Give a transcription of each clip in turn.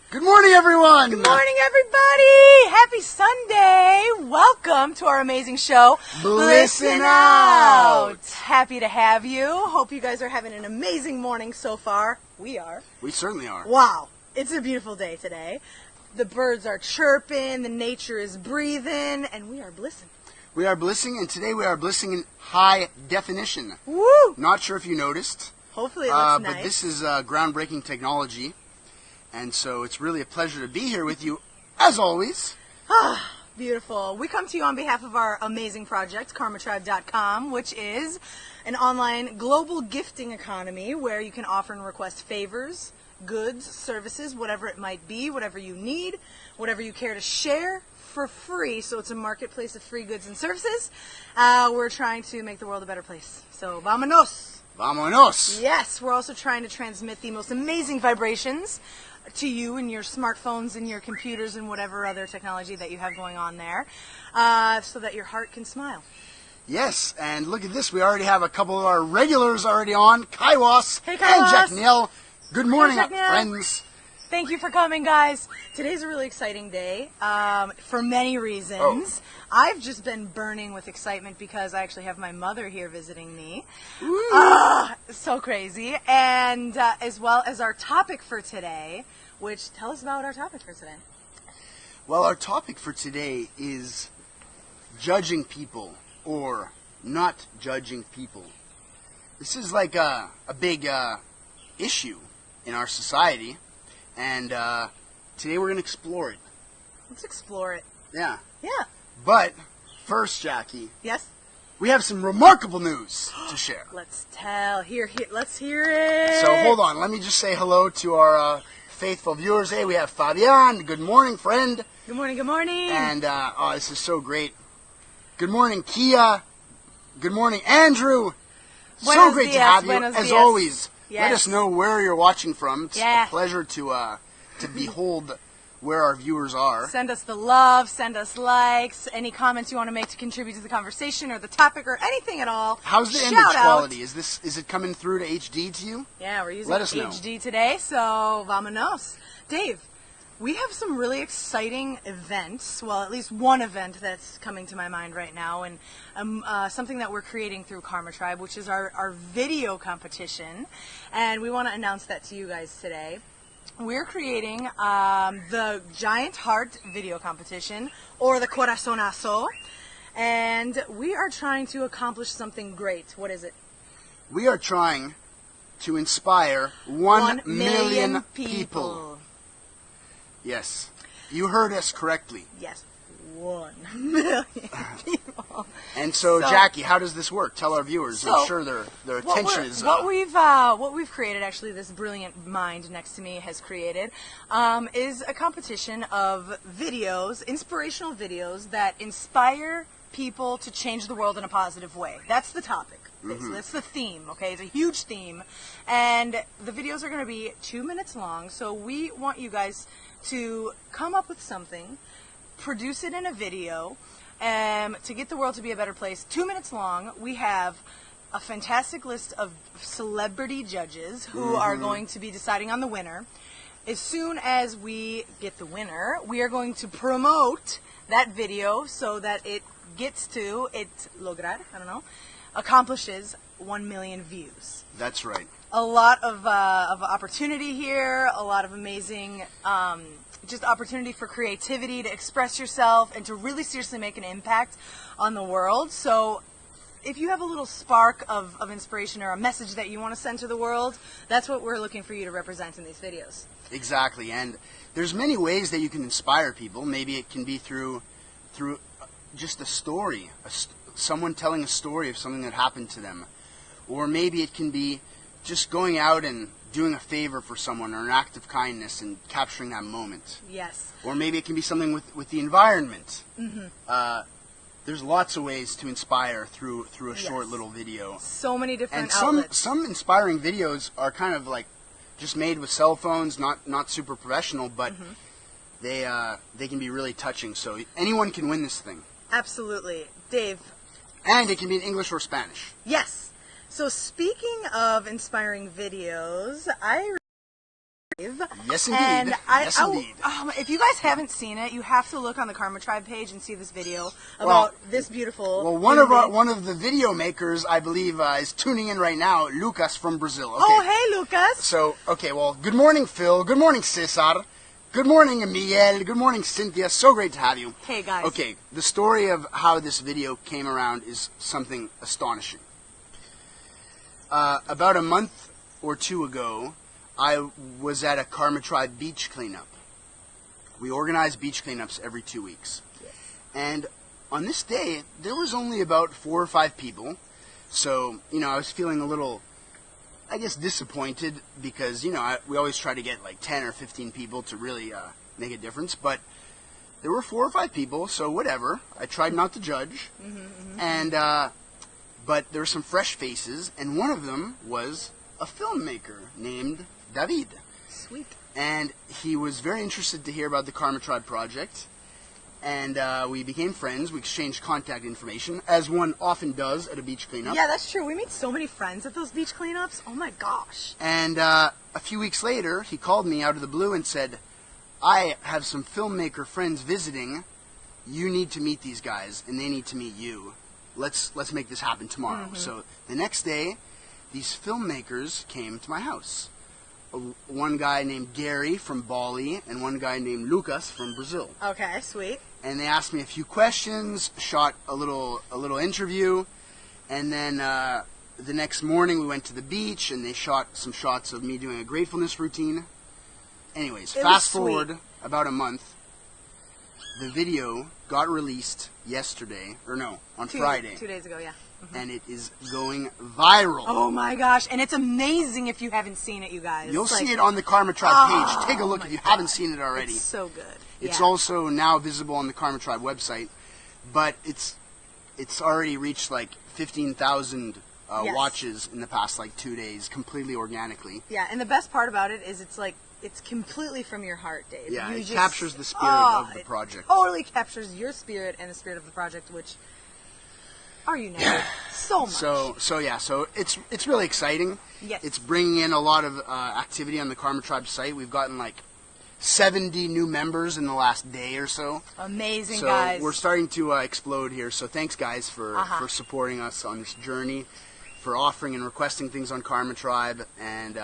Good morning, everyone! Good morning, everybody! Happy Sunday! Welcome to our amazing show, Blissin out! Happy to have you. Hope you guys are having an amazing morning so far. We are. We certainly are. Wow. It's a beautiful day today. The birds are chirping, the nature is breathing, and we are blissing. We are blissing, and today we are blissing in high definition. Woo! Not sure if you noticed. Hopefully it looks nice. But this is groundbreaking technology, and so it's really a pleasure to be here with you, as always. Beautiful. We come to you on behalf of our amazing project, karmatribe.com, which is an online global gifting economy where you can offer and request favors, goods, services, whatever it might be, whatever you need, whatever you care to share for free. So it's a marketplace of free goods and services. We're trying to make the world a better place. So vámonos. Vámonos. Yes, we're also trying to transmit the most amazing vibrations to you and your smartphones and your computers and whatever other technology that you have going on there, so that your heart can smile. Yes, and look at this. We already have a couple of our regulars already on. Kaiwas Hey, and Kaiwas. Jack Neal. Good morning, Jack Neal. friends. Thank you for coming, guys. Today's a really exciting day for many reasons. Oh. I've just been burning with excitement because I actually have my mother here visiting me. So crazy. And as well as our topic for today, which tell us about our topic for today. Well, our topic for today is judging people or not judging people. This is like a big issue in our society. And today we're going to explore it. Let's explore it. Yeah. Yeah. But first, Jackie, Yes? we have some remarkable news to share. Let's tell. Let's hear it. So hold on. Let me just say hello to our faithful viewers. Hey, we have Fabian. Good morning, friend. Good morning, good morning. And, this is so great. Good morning, Kia. Good morning, Andrew. So Buenos great to dias, have you, buenos as dias. always. Yes. Let us know where you're watching from. It's Yeah. a pleasure to behold where our viewers are. Send us the love, send us likes, any comments you want to make to contribute to the conversation or the topic or anything at all. How's the Shout image out. quality? Is it coming through to HD to you? Yeah, we're using Let us know. HD today, so vamonos. Dave, we have some really exciting events, well, at least one event that's coming to my mind right now, and something that we're creating through Karma Tribe, which is our video competition, and we want to announce that to you guys today. We're creating the Giant Heart video competition, or the Corazonazo, and we are trying to accomplish something great. What is it? We are trying to inspire 1 million people. Yes, you heard us correctly. Yes, 1 million people. And so, Jackie, how does this work? Tell our viewers. So, I'm sure their attention is. What we've created, actually, this brilliant mind next to me has created, is a competition of videos, inspirational videos that inspire people to change the world in a positive way. That's the topic. That's the theme, okay? It's a huge theme. And the videos are going to be 2 minutes long, so we want you guys to come up with something, produce it in a video, to get the world to be a better place. 2 minutes long. We have a fantastic list of celebrity judges who are going to be deciding on the winner. As soon as we get the winner, we are going to promote that video so that it gets to, accomplishes 1 million views. That's right. A lot of opportunity here, a lot of amazing just opportunity for creativity to express yourself and to really seriously make an impact on the world. So if you have a little spark of inspiration or a message that you want to send to the world, that's what we're looking for you to represent in these videos. Exactly. And there's many ways that you can inspire people. Maybe it can be through just a story, someone telling a story of something that happened to them. Or maybe it can be just going out and doing a favor for someone or an act of kindness and capturing that moment. Yes. Or maybe it can be something with the environment. There's lots of ways to inspire through a short little video. So many different And outlets. some inspiring videos are kind of like just made with cell phones, not super professional, but they can be really touching. So anyone can win this thing. Absolutely. Dave. And it can be in English or Spanish. Yes. So speaking of inspiring videos, I Yes, indeed. And yes, indeed. If you guys haven't seen it, you have to look on the Karma Tribe page and see this video about this beautiful. Well, one of the video makers, I believe, is tuning in right now. Lucas from Brazil. Okay. Oh, hey, Lucas. So, okay, well, good morning, Phil. Good morning, Cesar. Good morning, Miguel. Good morning, Cynthia. So great to have you. Hey, guys. Okay, the story of how this video came around is something astonishing. About a month or two ago, I was at a Karma Tribe beach cleanup. We organize beach cleanups every 2 weeks. Yes. And on this day, there was only about 4 or 5 people. So, I was feeling a little, I guess, disappointed because, we always try to get like 10 or 15 people to really make a difference. But there were 4 or 5 people, so whatever. I tried not to judge. And, but there were some fresh faces, and one of them was a filmmaker named David. Sweet. And he was very interested to hear about the Karma Tribe project. And we became friends. We exchanged contact information, as one often does at a beach cleanup. Yeah, that's true. We meet so many friends at those beach cleanups. Oh, my gosh. And a few weeks later, he called me out of the blue and said, I have some filmmaker friends visiting. You need to meet these guys, and they need to meet you. Let's make this happen tomorrow. So the next day, these filmmakers came to my house. One guy named Gary from Bali and one guy named Lucas from Brazil. Okay, sweet. And they asked me a few questions, shot a little interview, and then the next morning we went to the beach and they shot some shots of me doing a gratefulness routine. Anyways, fast forward about a month. The video got released yesterday, on Friday. 2 days ago, yeah. And it is going viral. Oh my gosh, and it's amazing if you haven't seen it, you guys. You'll see it on the Karma Tribe page. Take a look if you haven't seen it already. It's so good. It's also now visible on the Karma Tribe website, but it's already reached like 15,000 watches in the past 2 days, completely organically. Yeah, and the best part about it is it's completely from your heart, Dave. Yeah, it captures the spirit of the project. It totally captures your spirit and the spirit of the project, which are united so much. So it's really exciting. Yes. It's bringing in a lot of activity on the Karma Tribe site. We've gotten 70 new members in the last day or so. Amazing, guys. So we're starting to explode here. So thanks, guys, for supporting us on this journey, for offering and requesting things on Karma Tribe, and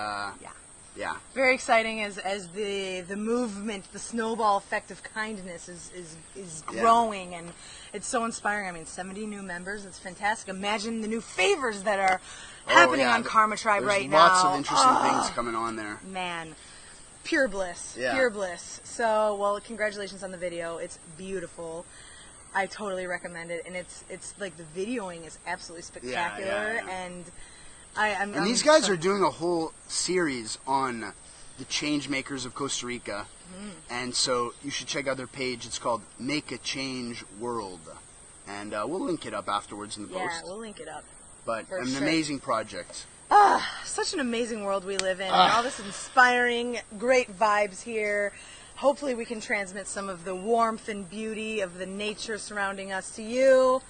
yeah. Very exciting as the movement, the snowball effect of kindness is growing, and it's so inspiring. I mean, 70 new members, it's fantastic. Imagine the new favors that are happening on Karma Tribe right now. There's lots of interesting things coming on there. Man, pure bliss, pure bliss. So, well, congratulations on the video. It's beautiful. I totally recommend it, and it's the videoing is absolutely spectacular, and And these guys are doing a whole series on the change makers of Costa Rica. And so you should check out their page. It's called Make a Change World. And we'll link it up afterwards in the post. Yeah, we'll link it up. But an amazing project. Such an amazing world we live in. All this inspiring, great vibes here. Hopefully we can transmit some of the warmth and beauty of the nature surrounding us to you.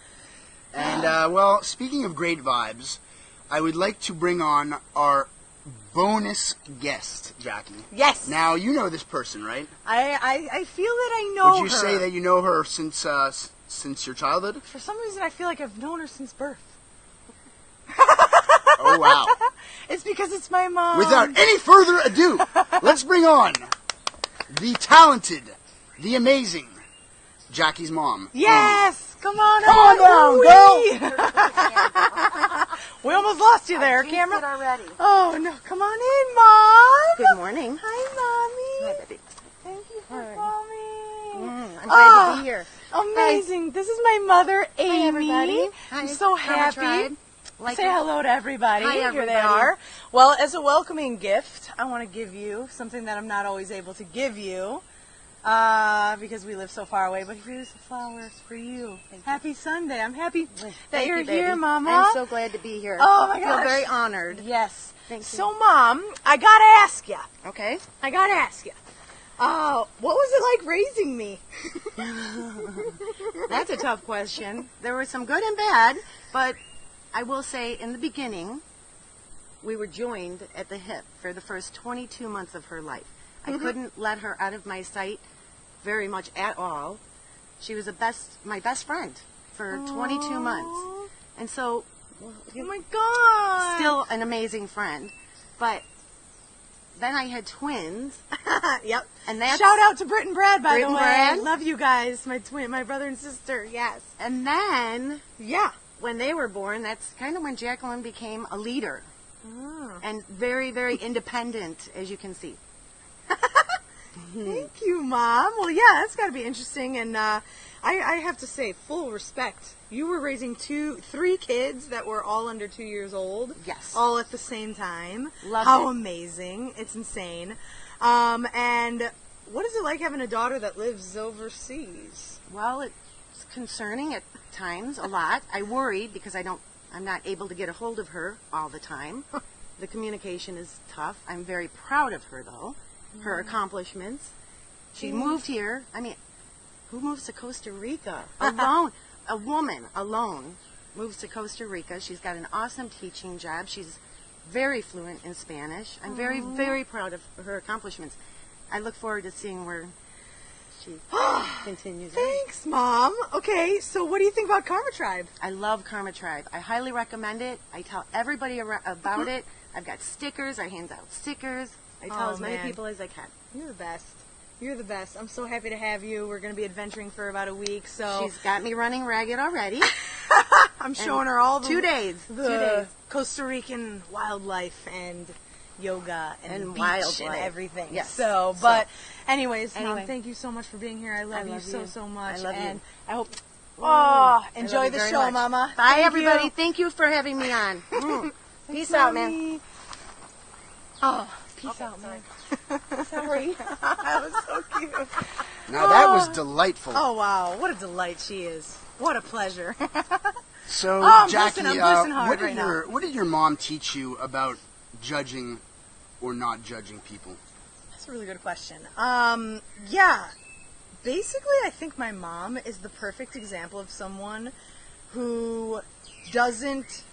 And, well, speaking of great vibes, I would like to bring on our bonus guest, Jackie. Yes. Now, you know this person, right? I feel that I know her. Would you say that you know her since your childhood? For some reason, I feel like I've known her since birth. Oh, wow. It's because it's my mom. Without any further ado, let's bring on the talented, the amazing Jackie's mom. Yes! Come on down, girl! We almost lost you there, camera. It already. Oh, no. Come on in, Mom. Good morning. Hi, Mommy. Hi, baby. Thank you for coming. I'm glad to be here. Amazing. This is my mother, Amy. Hi, everybody. I'm so happy. Say hello to everybody. Hi, Here they everybody. are. Well, as a welcoming gift, I want to give you something that I'm not always able to give you because we live so far away. But here's the flowers for you. Happy Sunday. I'm happy that you're here, Mama. I'm so glad to be here. Oh, my I gosh. feel very honored. Yes. Thank you. So, Mom, I got to ask you. Okay. I got to ask you. What was it like raising me? That's a tough question. There was some good and bad, but I will say in the beginning, we were joined at the hip for the first 22 months of her life. I couldn't let her out of my sight very much at all. She was my best friend for 22 months. And so, Oh my God. still an amazing friend. But then I had twins. Yep. And that's, Shout out to Britt and Brad, by Britt the and way. Brad. Love you guys, my brother and sister. Yes. And then, Yeah. when they were born, that's kind of when Jacqueline became a leader. Oh. And very, very independent, as you can see. Thank you, Mom. Well, yeah, that's got to be interesting. And I have to say, full respect. You were raising 3 kids that were all under 2 years old. Yes. All at the same time. Loved How it. amazing. It's insane. And what is it like having a daughter that lives overseas? Well, it's concerning at times, a lot. I worry because I'm not able to get a hold of her all the time. The communication is tough. I'm very proud of her, though. Her accomplishments. She moved here. I mean, who moves to Costa Rica alone? A woman alone moves to Costa Rica. She's got an awesome teaching job. She's very fluent in Spanish. I'm very, very proud of her accomplishments. I look forward to seeing where she continues. Thanks, Mom. Okay, so what do you think about Karma Tribe? I love Karma Tribe. I highly recommend it. I tell everybody about it. I've got stickers. I hand out stickers. I tell Oh, as many man. people as I can. You're the best. You're the best. I'm so happy to have you. We're going to be adventuring for about a week, so She's got me running ragged already. I'm showing her all the 2 days. the 2 days. Costa Rican wildlife and yoga and beach wildlife. and everything. Yes. So, but anyways, Mom, Anyway. thank you so much for being here. I love, love you you. so much. I love you. and I hope. Oh, I enjoy love you the very show, much. Mama. Bye, Thank everybody. you. Thank you for having me on. Peace out, man. Mommy. Oh, Peace out, man. sorry. That was so cute. Now that was delightful. Oh wow, what a delight she is. What a pleasure. So, Oh, I'm Jackie, blissing hard what right what did your mom teach you about judging or not judging people? That's a really good question. Yeah. Basically, I think my mom is the perfect example of someone who doesn't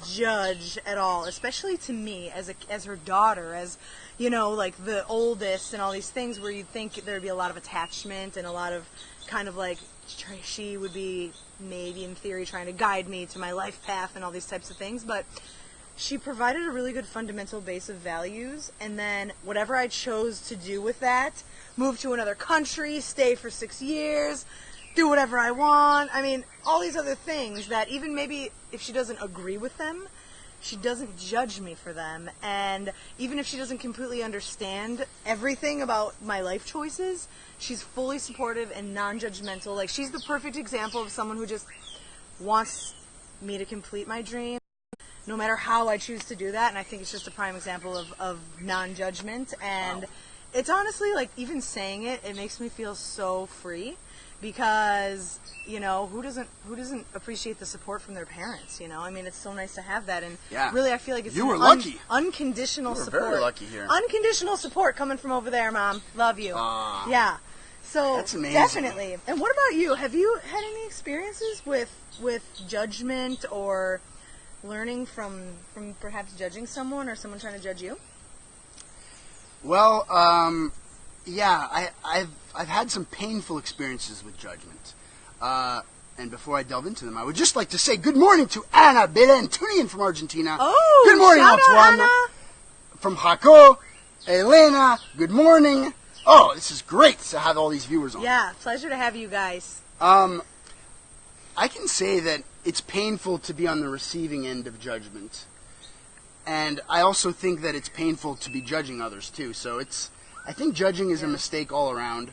judge at all, especially to me as her daughter, as you know, like the oldest and all these things where you'd think there'd be a lot of attachment and a lot of kind of like she would be maybe in theory trying to guide me to my life path and all these types of things, but she provided a really good fundamental base of values, and then whatever I chose to do with that, move to another country, stay for 6 years, do whatever I want. I mean, all these other things that even maybe if she doesn't agree with them, she doesn't judge me for them. And even if she doesn't completely understand everything about my life choices, she's fully supportive and non-judgmental. Like, she's the perfect example of someone who just wants me to complete my dream, no matter how I choose to do that. And I think it's just a prime example of non-judgment. And it's honestly, like, even saying it, it makes me feel so free. Because, you know, who doesn't appreciate the support from their parents, you know? I mean, it's so nice to have that, and Yeah. really I feel like it's You were an lucky. unconditional You were support. very lucky here. Unconditional support coming from over there, Mom. Love you. Yeah. So, That's amazing. definitely. And what about you? Have you had any experiences with judgment or learning from perhaps judging someone or someone trying to judge you? Well, yeah, I've had some painful experiences with judgment. And before I delve into them, I would just like to say good morning to Ana Belen, tuning in from Argentina. Oh, good morning, shout out, Antoine. Ana. From Jaco, Elena, good morning. Oh, this is great to have all these viewers on. Yeah, pleasure to have you guys. I can say that it's painful to be on the receiving end of judgment. And I also think that it's painful to be judging others, too. So I think judging is a mistake all around.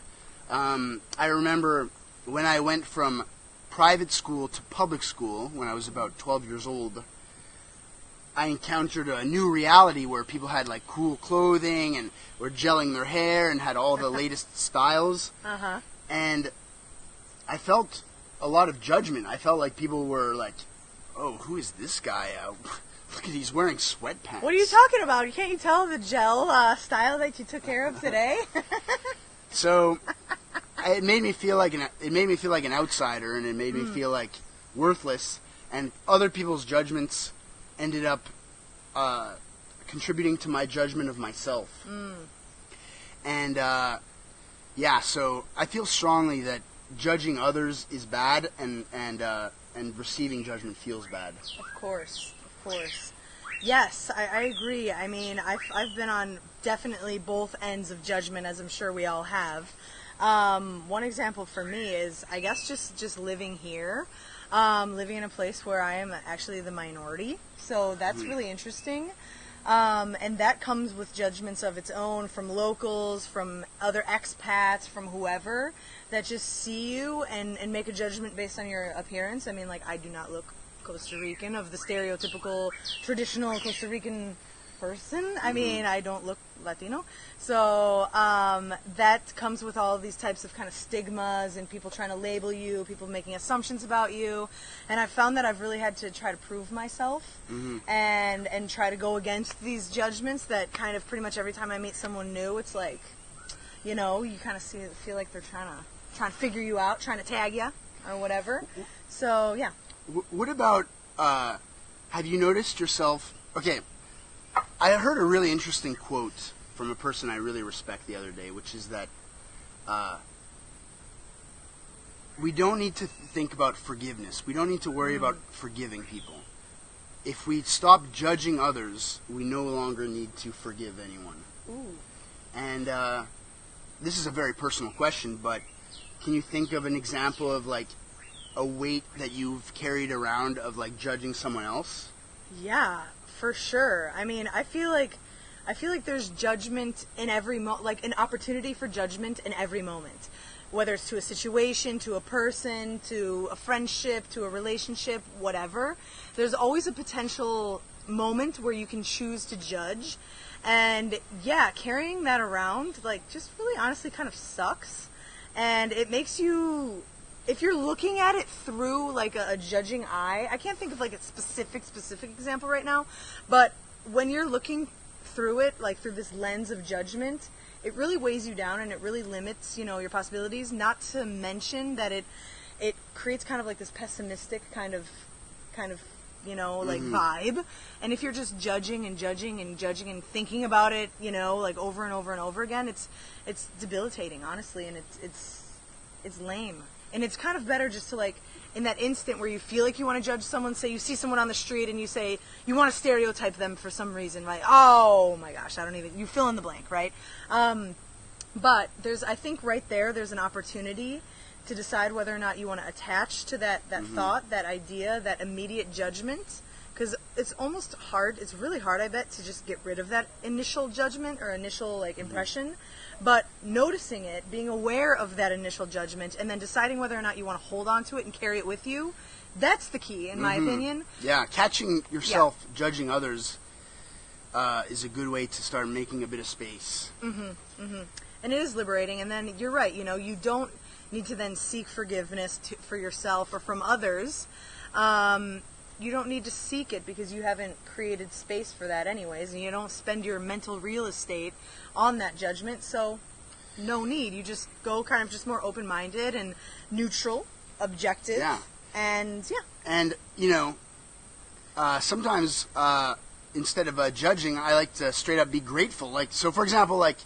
I remember when I went from private school to public school when I was about 12 years old, I encountered a new reality where people had like cool clothing and were gelling their hair and had all the latest styles. Uh-huh. And I felt a lot of judgment. I felt like people were like, oh, who is this guy? Look at he's wearing sweatpants. What are you talking about? Can't you tell the gel style that you took care of today? So it made me feel like an outsider, and it made me feel like worthless. And other people's judgments ended up contributing to my judgment of myself. And so I feel strongly that judging others is bad, and receiving judgment feels bad. Of course. Yes, I agree. I mean, I've been on definitely both ends of judgment, as I'm sure we all have. One example for me is, I guess, just living here, living in a place where I am actually the minority. So that's really interesting. And that comes with judgments of its own from locals, from other expats, from whoever, that just see you and make a judgment based on your appearance. I mean, like, I do not look Costa Rican, of the stereotypical traditional Costa Rican person. I mean, I don't look Latino. So that comes with all of these types of kind of stigmas and people trying to label you, people making assumptions about you. And I've found that I've really had to try to prove myself and try to go against these judgments that kind of pretty much every time I meet someone new, it's like, you know, you kind of feel like they're trying to figure you out, trying to tag you or whatever. So, yeah. What about, have you noticed yourself, okay, I heard a really interesting quote from a person I really respect the other day, which is that we don't need to think about forgiveness. We don't need to worry about forgiving people. If we stop judging others, we no longer need to forgive anyone. Ooh. And this is a very personal question, but can you think of an example of, like, a weight that you've carried around of, like, judging someone else? Yeah, for sure. I mean, I feel like there's judgment in every like an opportunity for judgment in every moment, whether it's to a situation, to a person, to a friendship, to a relationship, whatever. There's always a potential moment where you can choose to judge, and yeah, carrying that around, like, just really honestly kind of sucks, and it makes you. If you're looking at it through, like, a judging eye, I can't think of, like, a specific example right now, but when you're looking through it, like, through this lens of judgment, it really weighs you down and it really limits, you know, your possibilities, not to mention that it creates kind of, like, this pessimistic kind of, you know, like, vibe, and if you're just judging and thinking about it, you know, like, over and over and over again, it's debilitating, honestly, and it's lame. And it's kind of better just to, like, in that instant where you feel like you want to judge someone, say you see someone on the street and you say, you want to stereotype them for some reason, right? Oh my gosh, you fill in the blank, right? But I think right there's an opportunity to decide whether or not you want to attach to that thought, that idea, that immediate judgment. Because it's really hard, I bet, to just get rid of that initial judgment or initial, like, impression. But noticing it, being aware of that initial judgment, and then deciding whether or not you want to hold on to it and carry it with you, that's the key, in my opinion. Yeah, catching yourself judging others is a good way to start making a bit of space. And it is liberating, and then you're right, you know, you don't need to then seek forgiveness for yourself or from others. You don't need to seek it because you haven't created space for that anyways, and you don't spend your mental real estate on that judgment, so no need. You just go kind of just more open-minded and neutral, objective, and And, you know, sometimes instead of judging, I like to straight up be grateful. Like, so for example, like,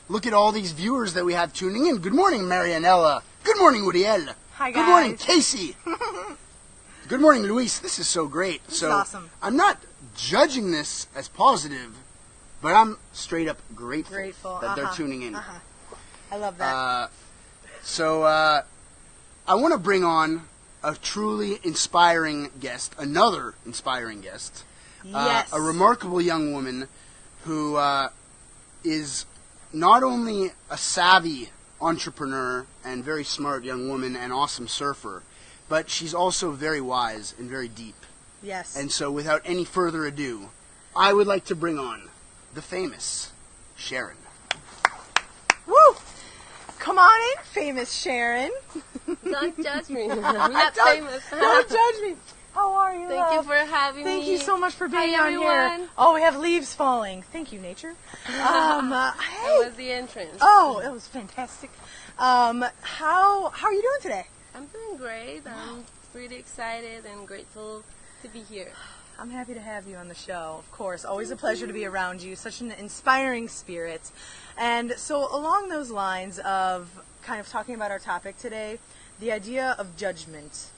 look at all these viewers that we have tuning in. Good morning, Marianella. Good morning, Uriel. Hi, guys. Good morning, Casey. Good morning, Luis. This is so great. This is awesome. I'm not judging this as positive, but I'm straight up grateful that they're tuning in. I love that. So I want to bring on a truly inspiring guest, another inspiring guest. Yes. A remarkable young woman who is not only a savvy entrepreneur and very smart young woman and awesome surfer, but she's also very wise and very deep. Yes. And so without any further ado, I would like to bring on the famous Sharon. Woo! Come on in, famous Sharon. Don't judge me. I'm not famous. Don't judge me. How are you, Thank you for having me. Thank you so much for being Hi, on here. everyone. Oh, we have leaves falling. Thank you, nature. Hey. That was the entrance. Oh, it was fantastic. How are you doing today? I'm doing great. I'm pretty excited and grateful to be here. I'm happy to have you on the show, of course. Always a pleasure to be around you. Such an inspiring spirit. And so along those lines of kind of talking about our topic today, the idea of judgment.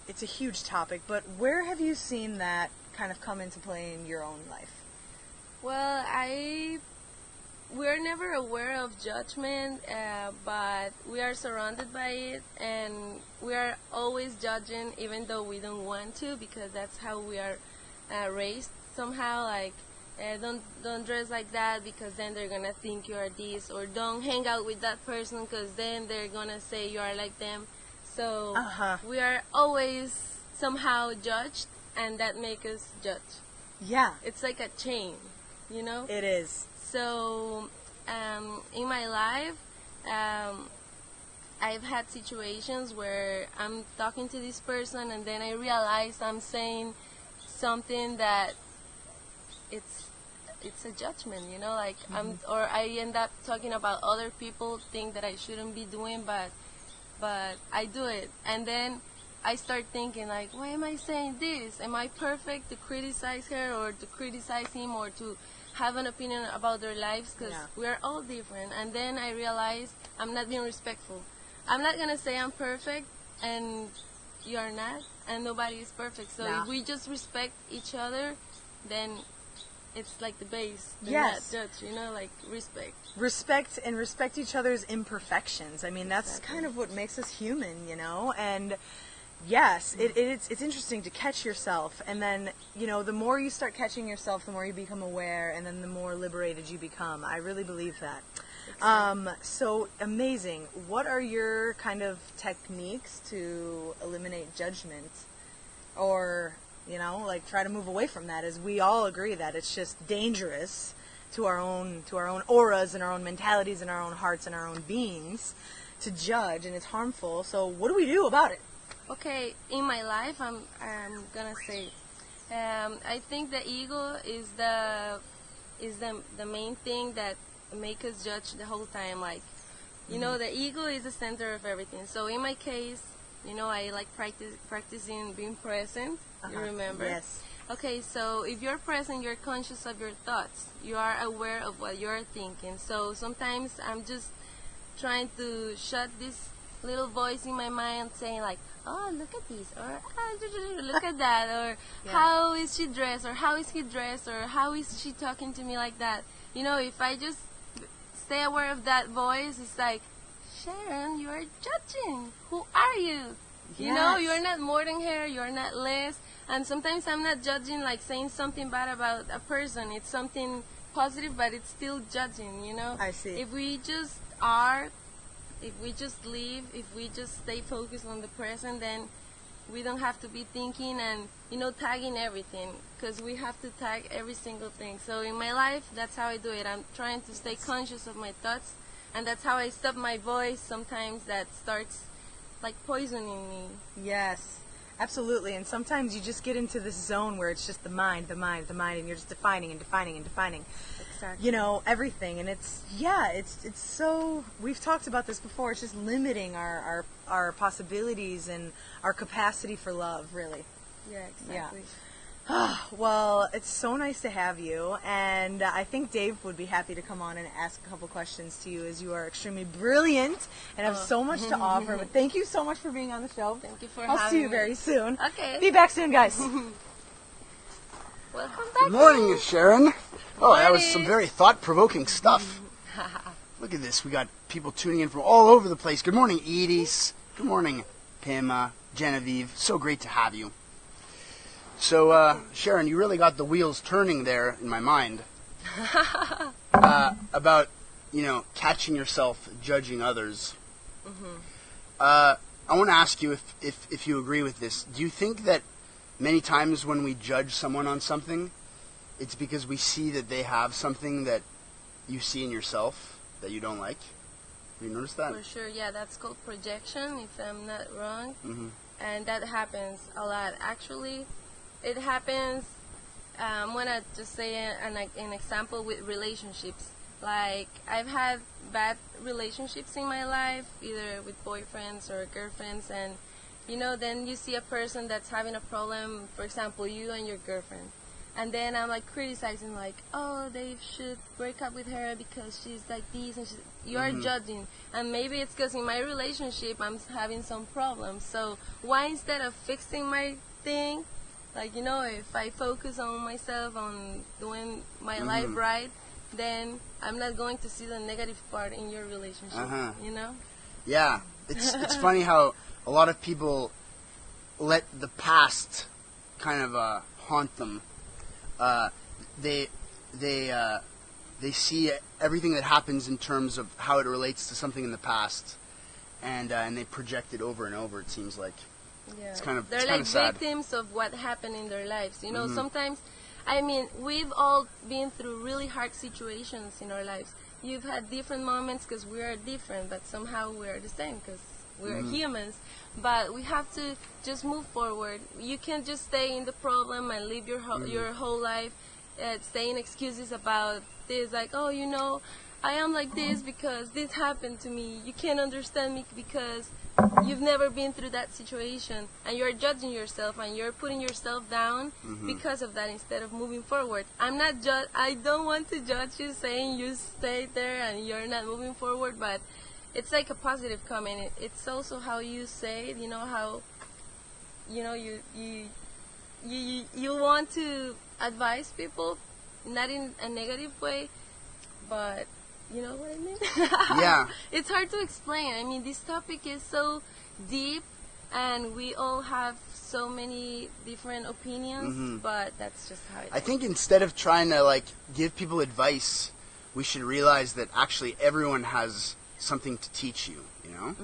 It's a huge topic, but where have you seen that kind of come into play in your own life? Well, we're never aware of judgment, but we are surrounded by it, and we are always judging, even though we don't want to, because that's how we are raised somehow. Like, don't dress like that because then they're gonna think you are this, or don't hang out with that person because then they're gonna say you are like them. So we are always somehow judged, and that makes us judge. Yeah. It's like a chain, you know? It is. So, in my life, I've had situations where I'm talking to this person and then I realize I'm saying something that it's a judgment, you know, like or I end up talking about other people, things that I shouldn't be doing, but I do it, and then I start thinking like, why am I saying this? Am I perfect to criticize her or to criticize him or to have an opinion about their lives? Because we are all different. And then I realized I'm not being respectful. I'm not gonna say I'm perfect and you are not, and nobody is perfect. So if we just respect each other, then it's like the base. Yes. Not judge, you know, like respect. Respect each other's imperfections. I mean, that's kind of what makes us human, you know? And yes, it's interesting to catch yourself, and then, you know, the more you start catching yourself, the more you become aware, and then the more liberated you become. I really believe that. So amazing. What are your kind of techniques to eliminate judgment, or, you know, like try to move away from that, as we all agree that it's just dangerous to our own auras and our own mentalities and our own hearts and our own beings to judge, and it's harmful. So what do we do about it? Okay, in my life, I'm gonna say, I think the ego is the main thing that make us judge the whole time. Like, you know, the ego is the center of everything. So in my case, you know, I like practicing being present. You remember? Yes. Okay, so if you're present, you're conscious of your thoughts. You are aware of what you're thinking. So sometimes I'm just trying to shut this little voice in my mind saying like, oh, look at this, or look at that, or how is she dressed, or how is he dressed, or how is she talking to me like that. You know, if I just stay aware of that voice, it's like, Sharon, you are judging. Who are you? You know, you're not more than her, you're not less. And sometimes I'm not judging, like saying something bad about a person. It's something positive, but it's still judging, you know? I see. If we just are, if we just live, if we just stay focused on the present, then we don't have to be thinking and, you know, tagging everything, because we have to tag every single thing. So in my life, that's how I do it. I'm trying to stay conscious of my thoughts, and that's how I stop my voice sometimes that starts like poisoning me. Yes, absolutely. And sometimes you just get into this zone where it's just the mind, and you're just defining and defining and defining. Exactly. You know, everything. And it's so, we've talked about this before, it's just limiting our possibilities and our capacity for love, really. Yeah, exactly. Well, it's so nice to have you, and I think Dave would be happy to come on and ask a couple questions to you, as you are extremely brilliant and have so much to offer. But thank you so much for being on the show. Thank you for I'll having see you me. very soon. Okay. Be back soon, guys. Welcome back. Good morning, Sharon. Oh, that was some very thought-provoking stuff. Look at this. We got people tuning in from all over the place. Good morning, Edie. Good morning, Pim, Genevieve. So great to have you. So, Sharon, you really got the wheels turning there in my mind about, you know, catching yourself judging others. I want to ask you if you agree with this. Do you think that many times when we judge someone on something, it's because we see that they have something that you see in yourself that you don't like? Have you noticed that? For sure, yeah, that's called projection, if I'm not wrong. And that happens a lot. Actually, it happens, I'm going to just say an example with relationships. Like, I've had bad relationships in my life, either with boyfriends or girlfriends, and you know, then you see a person that's having a problem, for example, you and your girlfriend. And then I'm like criticizing, like, oh, they should break up with her because she's like this, and you are judging. And maybe it's because in my relationship I'm having some problems. So why instead of fixing my thing, like, you know, if I focus on myself, on doing my life right, then I'm not going to see the negative part in your relationship, you know? Yeah, it's funny how a lot of people let the past kind of haunt them. They see everything that happens in terms of how it relates to something in the past, and they project it over and over. It seems like it's kind of they're like sad. victims of what happened in their lives. You know, sometimes, I mean, we've all been through really hard situations in our lives. You've had different moments because we are different, but somehow we are the same because we're humans. But we have to just move forward. You can't just stay in the problem and live your whole life saying excuses about this, like, oh, you know, I am like this because this happened to me. You can't understand me because you've never been through that situation, and you're judging yourself and you're putting yourself down because of that instead of moving forward. I don't want to judge you saying you stayed there and you're not moving forward, but it's like a positive comment. It's also how you say it, you know, how, you know, you want to advise people, not in a negative way, but you know what I mean? Yeah. It's hard to explain. I mean, this topic is so deep, and we all have so many different opinions, but that's just how it is. I think instead of trying to, like, give people advice, we should realize that actually everyone has something to teach you, you know?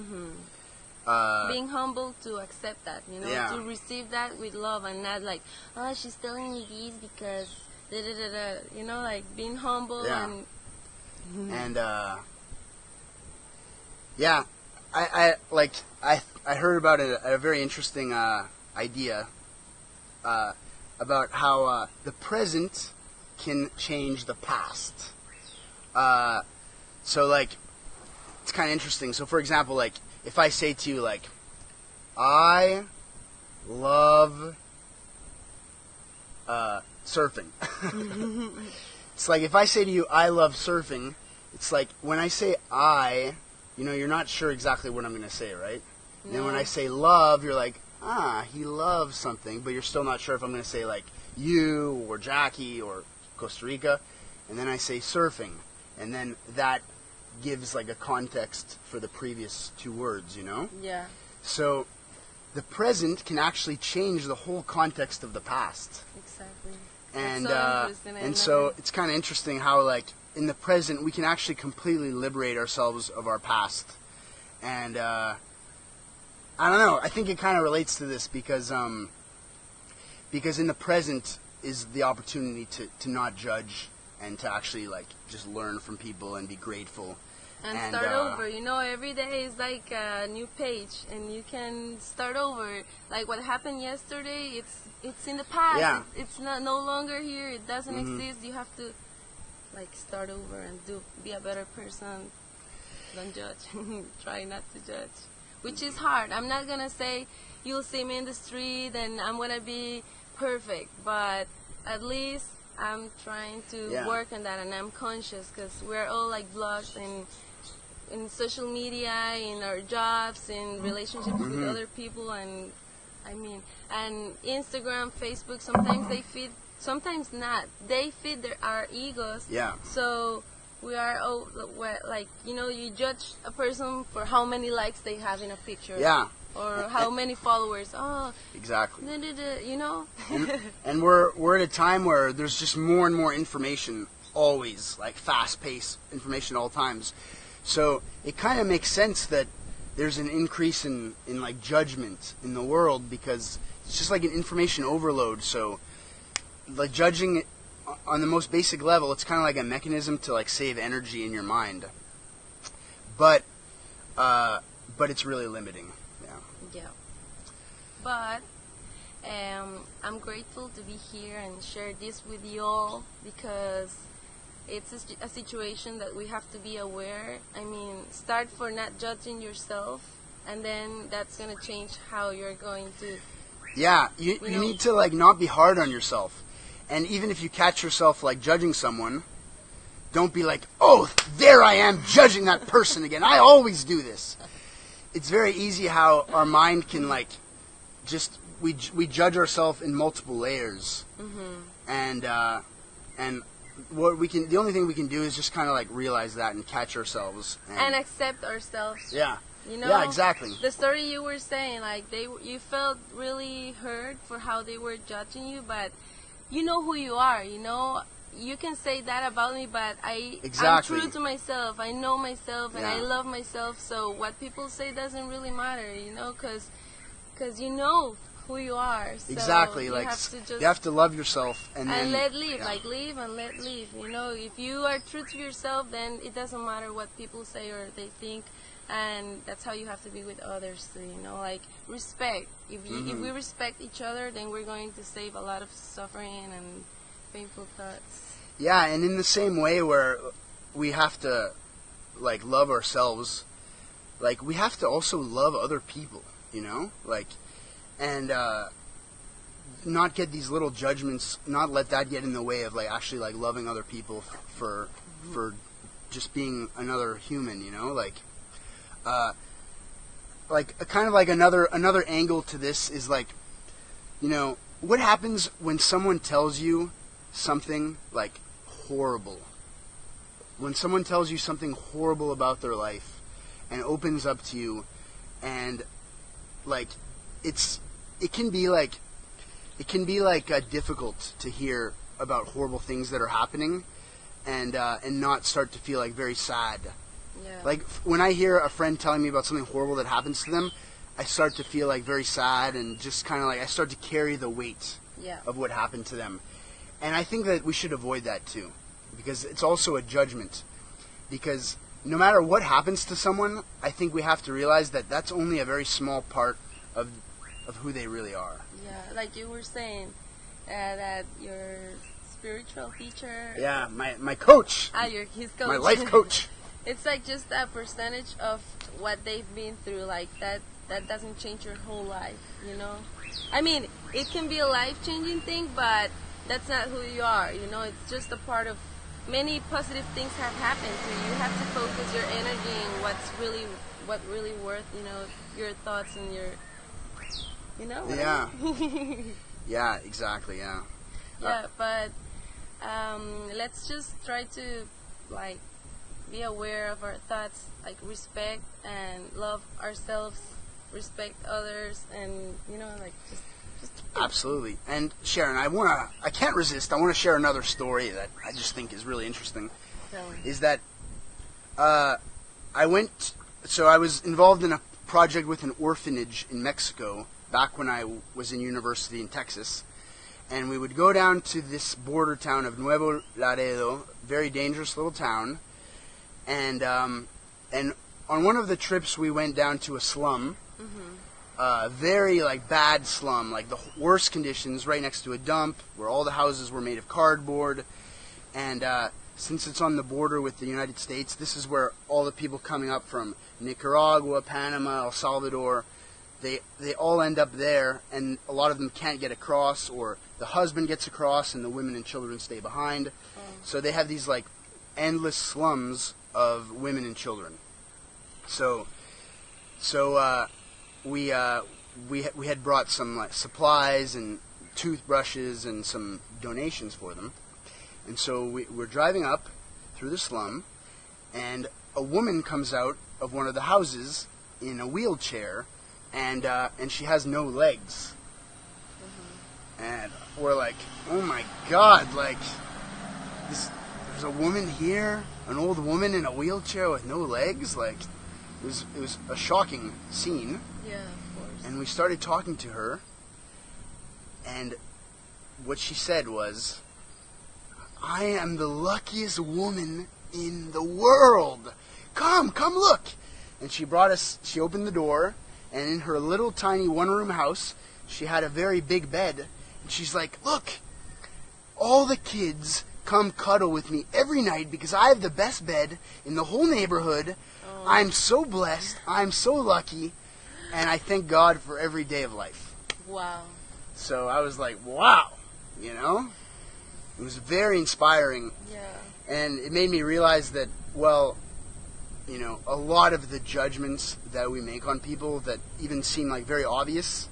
Being humble to accept that, you know, to receive that with love and not like, oh, she's telling me this because da-da-da-da, you know, like being humble and I heard about a very interesting idea about how the present can change the past. So, like, it's kind of interesting. So, for example, like, if I say to you, like, I love surfing. It's like if I say to you, I love surfing, it's like when I say I, you know, you're not sure exactly what I'm going to say, right? No. Then when I say love, you're like, he loves something, but you're still not sure if I'm going to say, like, you or Jackie or Costa Rica. And then I say surfing, and then that gives, like, a context for the previous two words, you know? Yeah. So the present can actually change the whole context of the past. Exactly. And so it's kind of interesting how, like, in the present we can actually completely liberate ourselves of our past. And I don't know, I think it kind of relates to this because in the present is the opportunity to not judge and to actually, like, just learn from people and be grateful. And start over, you know, every day is like a new page, and you can start over. Like what happened yesterday, it's in the past. Yeah. It's not no longer here. It doesn't exist. You have to, like, start over and be a better person. Don't judge. Try not to judge, which is hard. I'm not gonna say you'll see me in the street and I'm gonna be perfect, but at least I'm trying to work on that, and I'm conscious because we're all like blocked in social media, in our jobs, in relationships with other people, and I mean, and Instagram, Facebook, sometimes they feed, sometimes not. They feed our egos. Yeah. So we are all, like, you know, you judge a person for how many likes they have in a picture. Yeah. Or how many followers. Oh. Exactly. You know. and we're at a time where there's just more and more information, always, like fast-paced information all times. So it kind of makes sense that there's an increase in like judgment in the world, because it's just like an information overload. So like judging it on the most basic level, it's kind of like a mechanism to like save energy in your mind. But it's really limiting. Yeah. But I'm grateful to be here and share this with you all, because it's a situation that we have to be aware. I mean, start for not judging yourself and then that's gonna change how you're going to. Yeah, you know? need to like not be hard on yourself. And even if you catch yourself like judging someone, don't be like, oh, there I am judging that person again. I always do this. It's very easy how our mind can like just we judge ourselves in multiple layers, and what we can, the only thing we can do is just kind of like realize that and catch ourselves and accept ourselves. Yeah. You know, yeah, exactly. The story you were saying, like you felt really hurt for how they were judging you, but you know who you are. You know, you can say that about me, but I'm true to myself. I know myself, and I love myself. So what people say doesn't really matter. You know, because you know who you are. So exactly. You like have to just you have to love yourself and then let live. Like live and let live. You know, if you are true to yourself, then it doesn't matter what people say or they think. And that's how you have to be with others too, you know, like respect. If we respect each other, then we're going to save a lot of suffering and painful thoughts. Yeah, and in the same way where we have to like love ourselves, like we have to also love other people, you know, like, and not get these little judgments, not let that get in the way of like actually like loving other people for just being another human, you know, like a kind of like another angle to this is like, you know, what happens when someone tells you something like horrible? When someone tells you something horrible about their life and opens up to you, and like it can be like difficult to hear about horrible things that are happening, and not start to feel like very sad. Yeah. Like when I hear a friend telling me about something horrible that happens to them, I start to feel like very sad and just kind of like I start to carry the weight of what happened to them. And I think that we should avoid that too, because it's also a judgment. Because no matter what happens to someone, I think we have to realize that that's only a very small part of who they really are. Yeah, like you were saying, that your spiritual teacher. Yeah, my coach. His coach. My life coach. It's like just a percentage of what they've been through, like that doesn't change your whole life, you know? I mean, it can be a life-changing thing, but that's not who you are, you know? It's just a part of many positive things have happened to you. You have to focus your energy in what really worth, you know, your thoughts and your, you know? Yeah. Yeah, exactly, yeah. Yeah, but let's just try to, like, be aware of our thoughts, like respect and love ourselves, respect others, and you know, like just absolutely. And Sharon, I can't resist. I want to share another story that I just think is really interesting. Is that I was involved in a project with an orphanage in Mexico back when I was in university in Texas, and we would go down to this border town of Nuevo Laredo, very dangerous little town. And on one of the trips, we went down to a slum, very like bad slum, like the worst conditions, right next to a dump, where all the houses were made of cardboard. And since it's on the border with the United States, this is where all the people coming up from Nicaragua, Panama, El Salvador, they all end up there, and a lot of them can't get across, or the husband gets across, and the women and children stay behind. So they have these like endless slums of women and children. So we had brought some like supplies and toothbrushes and some donations for them. And so we're driving up through the slum, and a woman comes out of one of the houses in a wheelchair, and she has no legs. And we're like, oh my God, like this. There's a woman here, an old woman in a wheelchair with no legs. Like, it was a shocking scene. Yeah, of course. And we started talking to her, and what she said was, I am the luckiest woman in the world. Come look. And she opened the door, and in her little tiny one-room house, she had a very big bed. And she's like, look, all the kids come cuddle with me every night because I have the best bed in the whole neighborhood. I'm so blessed. I'm so lucky. and I thank God for every day of life. Wow. So I was like, wow, you know? It was very inspiring. Yeah. And it made me realize that, well, you know, a lot of the judgments that we make on people that even seem like very obvious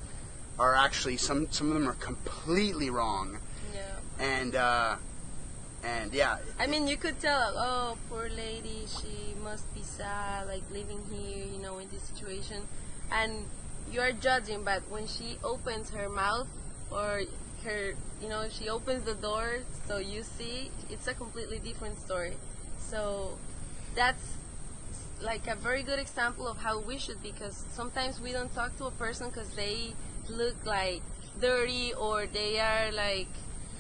are actually, some of them are completely wrong. Yeah. And yeah. I mean, you could tell, like, oh, poor lady, she must be sad, like living here, you know, in this situation. And you are judging, but when she opens her mouth or her, you know, she opens the door, so you see, it's a completely different story. So that's like a very good example of how we should, because sometimes we don't talk to a person because they look like dirty or they are like,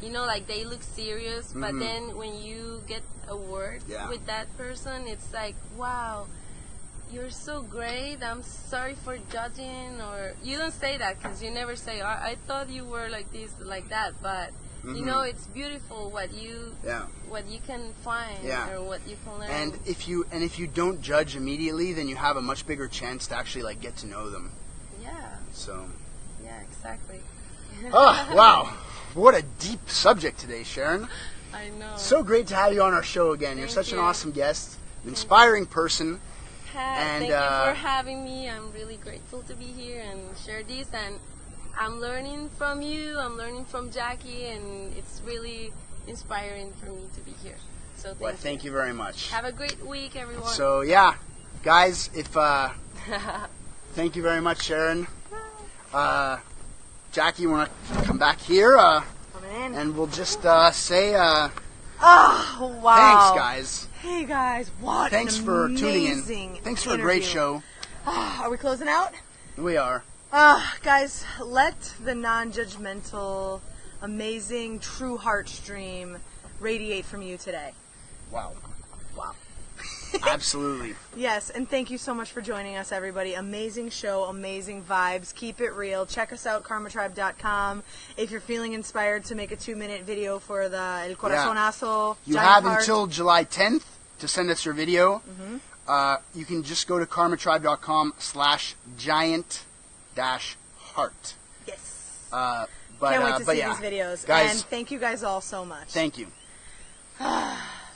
you know, like they look serious, but then when you get a word with that person, it's like, wow, you're so great, I'm sorry for judging. Or you don't say that because you never say, I thought you were like this, like that, but you know, it's beautiful what you can find or what you can learn. And if you don't judge immediately, then you have a much bigger chance to actually like get to know them. Yeah. So. Yeah, exactly. Oh, wow. What a deep subject today, Sharon. I know. So great to have you on our show again. You're such an awesome guest, an inspiring person. Thank you for having me. I'm really grateful to be here and share this. And I'm learning from you. I'm learning from Jackie, and it's really inspiring for me to be here. So thank you very much. Have a great week, everyone. So yeah, guys, if thank you very much, Sharon. Jackie, you want to come back here? And we'll just say, oh, wow. Thanks, guys. Hey, guys. What Thanks an for tuning in. Thanks for a great interview. show. Are we closing out? We are. Guys, let the non-judgmental, amazing, true heartstream radiate from you today. Wow. Wow. Absolutely. Yes, and thank you so much for joining us, everybody. Amazing show, amazing vibes. Keep it real. Check us out, karmatribe.com. If you're feeling inspired to make a 2-minute video for the El Corazonazo, you Giant have Heart. until July 10th to send us your video. You can just go to karmatribe.com/giant-heart. Yes. Can't Can't wait to see these videos. Guys, and thank you guys all so much. Thank you.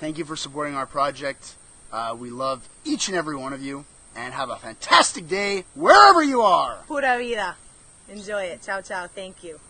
Thank you for supporting our project. We love each and every one of you. And have a fantastic day wherever you are. Pura vida. Enjoy it. Ciao, ciao. Thank you.